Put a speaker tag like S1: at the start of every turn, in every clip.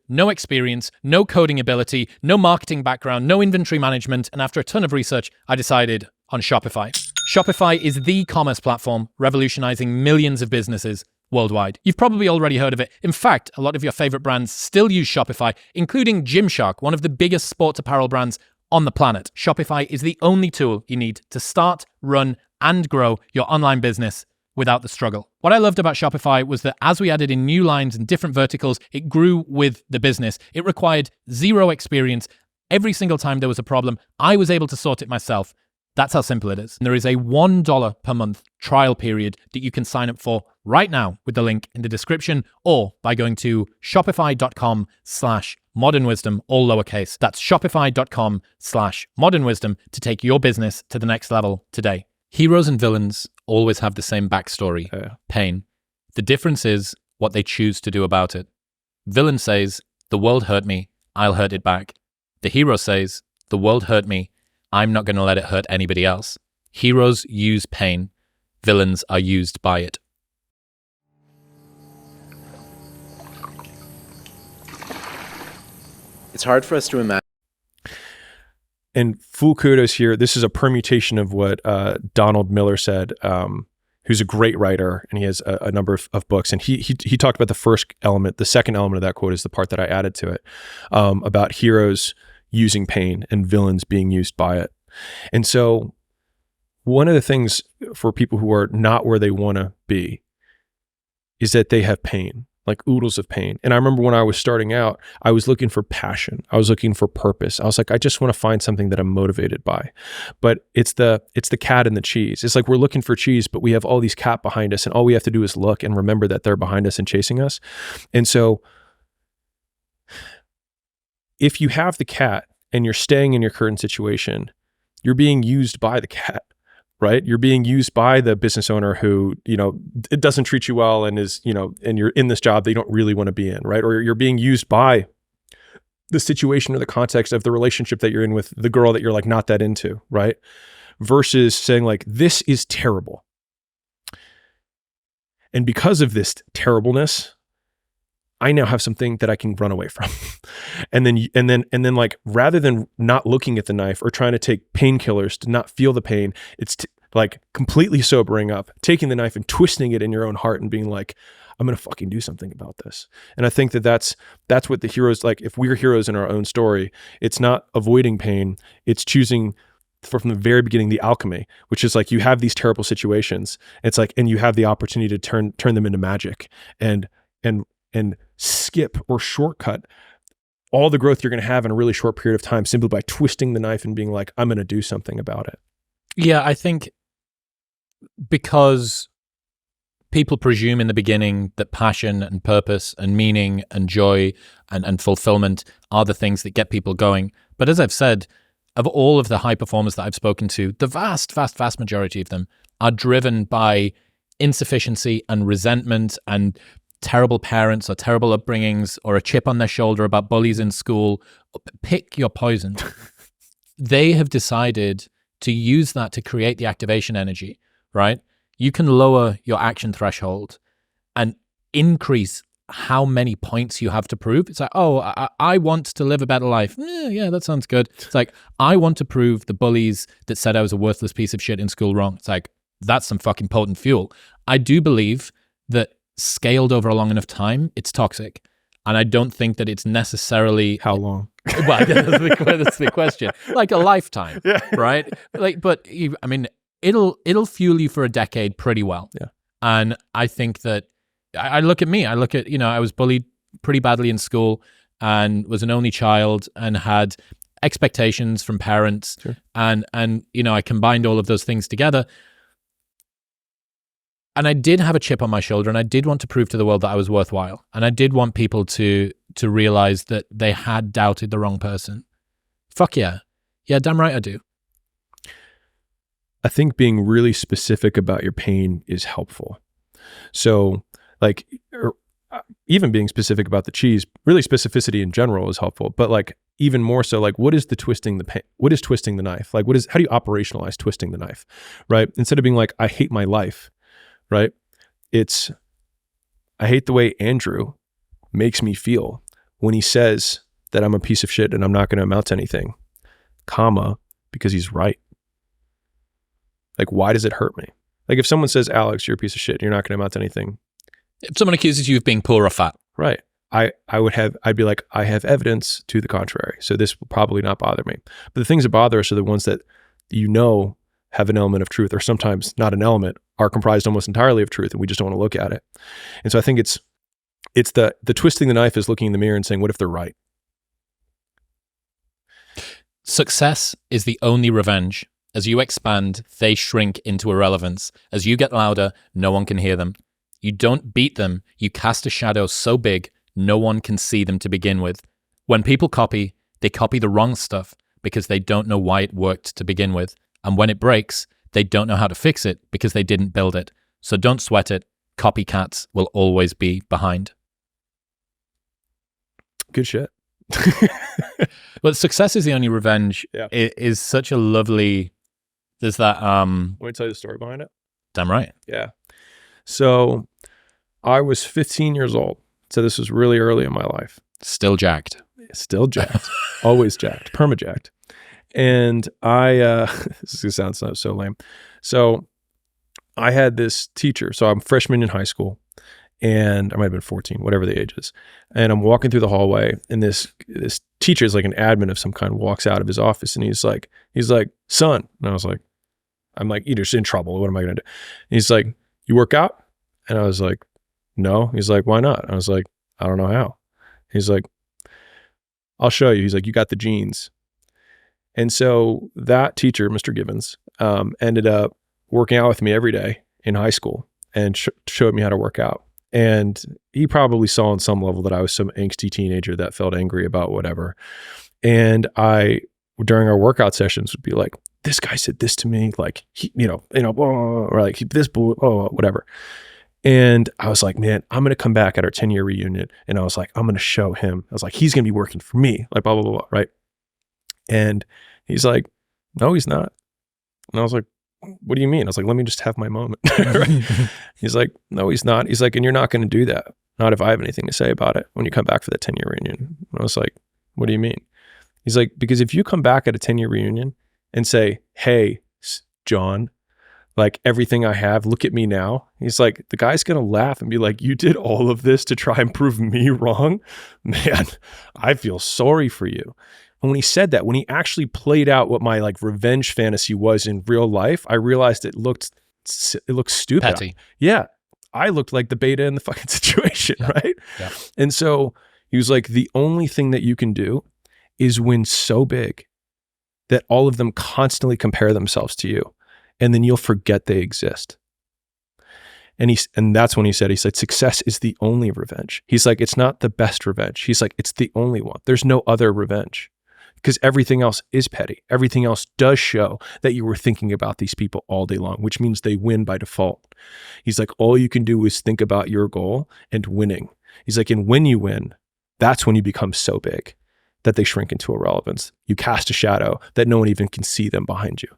S1: No experience, no coding ability, no marketing background, no inventory management, and after a ton of research, I decided on Shopify. Shopify is the commerce platform revolutionizing millions of businesses worldwide. You've probably already heard of it. In fact, a lot of your favorite brands still use Shopify, including Gymshark, one of the biggest sports apparel brands on the planet. Shopify is the only tool you need to start, run, and grow your online business without the struggle. What I loved about Shopify was that as we added in new lines and different verticals, it grew with the business. It required zero experience. Every single time there was a problem, I was able to sort it myself. That's how simple it is. And there is a $1 per month trial period that you can sign up for right now with the link in the description or by going to shopify.com/modernwisdom, all lowercase. That's shopify.com/modernwisdom to take your business to the next level today. Heroes and villains always have the same backstory, pain. The difference is what they choose to do about it. Villain says, the world hurt me, I'll hurt it back. The hero says, the world hurt me, I'm not going to let it hurt anybody else. Heroes use pain, villains are used by it.
S2: It's hard for us to imagine.
S3: And full kudos here. This is a permutation of what Donald Miller said, who's a great writer, and he has a number of books. And he talked about the first element. The second element of that quote is the part that I added to it, about heroes using pain and villains being used by it. And so one of the things for people who are not where they want to be is that they have pain, like oodles of pain. And I remember when I was starting out, I was looking for passion. I was looking for purpose. I was like, I just want to find something that I'm motivated by. But it's the cat and the cheese. It's like we're looking for cheese, but we have all these cat behind us, and all we have to do is look and remember that they're behind us and chasing us. And so if you have the cat and you're staying in your current situation, you're being used by the cat. Right? You're being used by the business owner who, it doesn't treat you well and is, and you're in this job that you don't really want to be in, right? Or you're being used by the situation or the context of the relationship that you're in with the girl that you're like not that into, right? Versus saying like, this is terrible. And because of this terribleness, I now have something that I can run away from. and then like, rather than not looking at the knife or trying to take painkillers to not feel the pain, it's like completely sobering up, taking the knife and twisting it in your own heart and being like, I'm going to fucking do something about this. And I think that that's what the heroes, like if we're heroes in our own story, it's not avoiding pain. It's choosing from the very beginning, the alchemy, which is like, you have these terrible situations. It's like, and you have the opportunity to turn them into magic and skip or shortcut all the growth you're going to have in a really short period of time simply by twisting the knife and being like, I'm going to do something about it.
S1: Yeah, I think because people presume in the beginning that passion and purpose and meaning and joy and fulfillment are the things that get people going. But as I've said, of all of the high performers that I've spoken to, the vast majority of them are driven by insufficiency and resentment and terrible parents or terrible upbringings or a chip on their shoulder about bullies in school. Pick your poison. They have decided to use that to create the activation energy, right? You can lower your action threshold and increase how many points you have to prove. It's like, oh, I want to live a better life. Yeah, that sounds good. It's like, I want to prove the bullies that said I was a worthless piece of shit in school wrong. It's like, that's some fucking potent fuel. I do believe that scaled over a long enough time, it's toxic. And I don't think that it's necessarily...
S3: How long?
S1: Well, that's the question. Like a lifetime, yeah. Right? Like, but it'll fuel you for a decade pretty well.
S3: Yeah.
S1: And I think that I look at me. I look at, I was bullied pretty badly in school and was an only child and had expectations from parents.
S3: Sure.
S1: And I combined all of those things together. And I did have a chip on my shoulder, and I did want to prove to the world that I was worthwhile. And I did want people to realize that they had doubted the wrong person. Fuck yeah. Yeah, damn right I do.
S3: I think being really specific about your pain is helpful. So like, even being specific about the cheese, really specificity in general is helpful, but like even more so, like what is twisting the knife? Like how do you operationalize twisting the knife, right? Instead of being like, I hate my life, right? It's, I hate the way Andrew makes me feel, when he says that I'm a piece of shit and I'm not going to amount to anything, comma, because he's right. Like, why does it hurt me? Like if someone says, Alex, you're a piece of shit, you're not going to amount to anything.
S1: If someone accuses you of being poor or fat.
S3: Right. I'd be like, I have evidence to the contrary. So this will probably not bother me. But the things that bother us are the ones that have an element of truth, or sometimes not an element, are comprised almost entirely of truth, and we just don't want to look at it. And so I think it's the twisting the knife is looking in the mirror and saying, what if they're right?
S1: Success is the only revenge. As you expand, they shrink into irrelevance. As you get louder, no one can hear them. You don't beat them, you cast a shadow so big, no one can see them to begin with. When people copy, they copy the wrong stuff because they don't know why it worked to begin with. And when it breaks, they don't know how to fix it because they didn't build it. So don't sweat it. Copycats will always be behind.
S3: Good shit.
S1: But success is the only revenge.
S3: Yeah.
S1: It is such a lovely, there's that,
S3: Want me to tell you the story behind it?
S1: damn right.
S3: Yeah. So I was 15 years old. So this was really early in my life.
S1: Still jacked.
S3: Still jacked. Always jacked. Perma-jacked. And this is gonna sound so lame. So I had this teacher. So I'm a freshman in high school, and I might have been 14, whatever the age is. And I'm walking through the hallway, and this teacher is like an admin of some kind, walks out of his office, and he's like, son. And I was like, I'm like, either in trouble. What am I going to do? And he's like, you work out? And I was like, no. He's like, why not? I was like, I don't know how. He's like, I'll show you. He's like, you got the genes. And so that teacher, Mr. Givens, ended up working out with me every day in high school and showed me how to work out. And he probably saw on some level that I was some angsty teenager that felt angry about whatever. And I, during our workout sessions, would be like, this guy said this to me, like, or like this, whatever. And I was like, man, I'm going to come back at our 10-year reunion. And I was like, I'm going to show him. I was like, he's going to be working for me, like, blah, blah, blah, blah, right? And he's like, no, he's not. And I was like, what do you mean? I was like, let me just have my moment. Right? He's like, no, he's not. He's like, and you're not going to do that. Not if I have anything to say about it when you come back for the 10-year reunion. And I was like, what do you mean? He's like, because if you come back at a 10-year reunion and say, hey, John, like everything I have, look at me now. He's like, the guy's going to laugh and be like, you did all of this to try and prove me wrong? Man, I feel sorry for you. And when he said that, when he actually played out what my like revenge fantasy was in real life, I realized it looked stupid.
S1: Petty.
S3: Yeah. I looked like the beta in the fucking situation, right?
S1: Yeah.
S3: And so he was like, the only thing that you can do is win so big that all of them constantly compare themselves to you. And then you'll forget they exist. And that's when he said, success is the only revenge. He's like, it's not the best revenge. He's like, it's the only one. There's no other revenge. Because everything else is petty. Everything else does show that you were thinking about these people all day long, which means they win by default. He's like, all you can do is think about your goal and winning. He's like, and when you win, that's when you become so big that they shrink into irrelevance. You cast a shadow that no one even can see them behind you.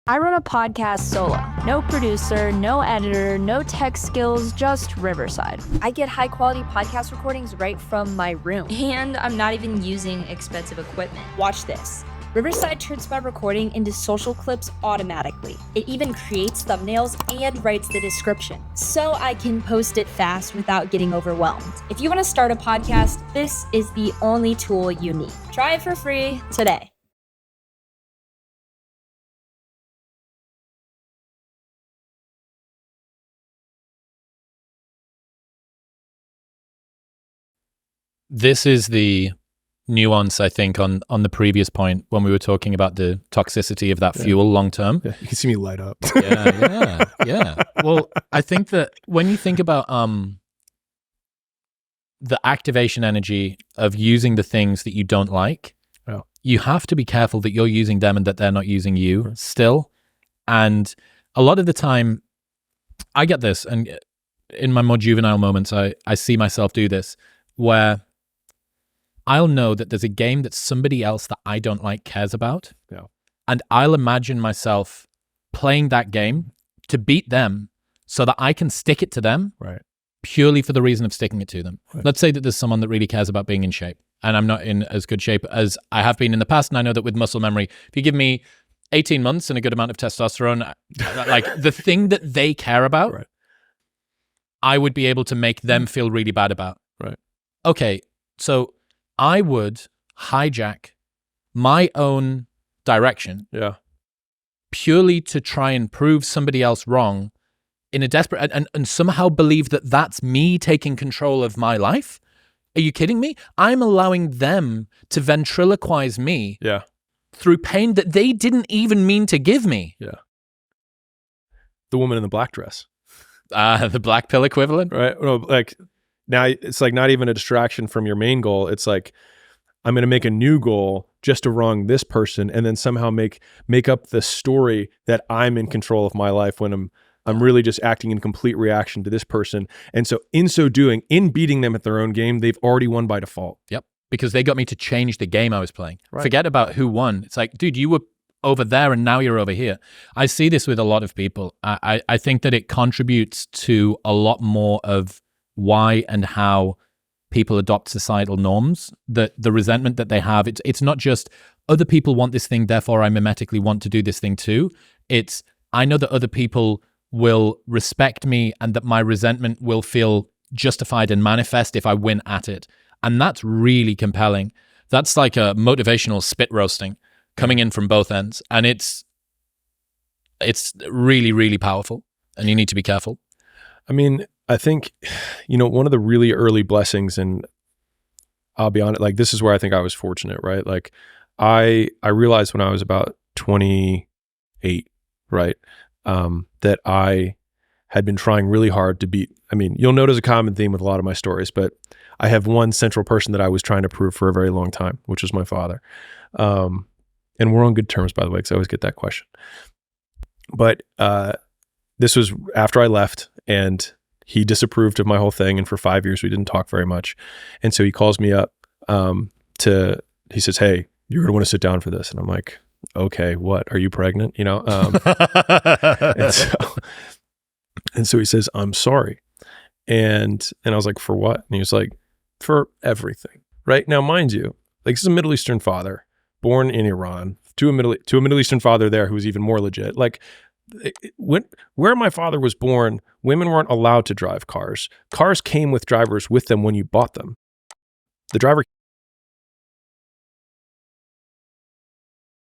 S2: I run a podcast solo. No producer, no editor, no tech skills, just Riverside. I get high quality podcast recordings right from my room.
S4: And I'm not even using expensive equipment.
S2: Watch this. Riverside turns my recording into social clips automatically. It even creates thumbnails and writes the description, so I can post it fast without getting overwhelmed. If you want to start a podcast, this is the only tool you need. Try it for free today.
S1: This is the nuance, I think, on the previous point when we were talking about the toxicity of that fuel long term.
S3: Yeah, you can see me light up.
S1: Yeah. Well, I think that when you think about the activation energy of using the things that you don't like, you have to be careful that you're using them and that they're not using you still. And a lot of the time, I get this, and in my more juvenile moments, I see myself do this, where I'll know that there's a game that somebody else that I don't like cares about.
S3: Yeah.
S1: And I'll imagine myself playing that game to beat them so that I can stick it to them.
S3: Right.
S1: purely for the reason of sticking it to them.
S3: Right.
S1: Let's say that there's someone that really cares about being in shape, and I'm not in as good shape as I have been in the past. And I know that with muscle memory, if you give me 18 months and a good amount of testosterone, like the thing that they care about,
S3: Right.
S1: I would be able to make them feel really bad about.
S3: Right.
S1: Okay, so I would hijack my own direction
S3: Yeah.
S1: purely to try and prove somebody else wrong in a desperate and somehow believe that that's me taking control of my life. Are you kidding me? I'm allowing them to ventriloquize me
S3: Yeah.
S1: through pain that they didn't even mean to give me.
S3: Yeah. The woman in the black dress.
S1: The black pill equivalent.
S3: Right. No, like now it's like not even a distraction from your main goal. It's like, I'm going to make a new goal just to wrong this person, and then somehow make up the story that I'm in control of my life when I'm really just acting in complete reaction to this person. And so in so doing, in beating them at their own game, they've already won by default.
S1: Yep. Because they got me to change the game I was playing.
S3: Right.
S1: Forget about who won. It's like, dude, you were over there and now you're over here. I see this with a lot of people. I think that it contributes to a lot more of why and how people adopt societal norms, that the resentment that they have, it's not just other people want this thing, therefore I mimetically want to do this thing too. It's, I know that other people will respect me and that my resentment will feel justified and manifest if I win at it. And that's really compelling. That's like a motivational spit roasting coming in from both ends. And it's really, really powerful, and you need to be careful.
S3: I mean, I think, one of the really early blessings, and I'll be honest, like this is where I think I was fortunate, right? Like I realized when I was about 28, right? That I had been trying really hard to beat. I mean, you'll notice a common theme with a lot of my stories, but I have one central person that I was trying to prove for a very long time, which was my father. And we're on good terms, by the way, because I always get that question. But this was after I left, and he disapproved of my whole thing. And for 5 years, we didn't talk very much. And so he calls me up he says, "Hey, you're going to want to sit down for this." And I'm like, "Okay, what? Are you pregnant?" And so he says, "I'm sorry." And I was like, "For what?" And he was like, "For everything." Right? Now, mind you, like this is a Middle Eastern father born in Iran to a Middle Eastern father there who was even more legit. Like where my father was born, women weren't allowed to drive cars. Cars came with drivers with them when you bought them. The driver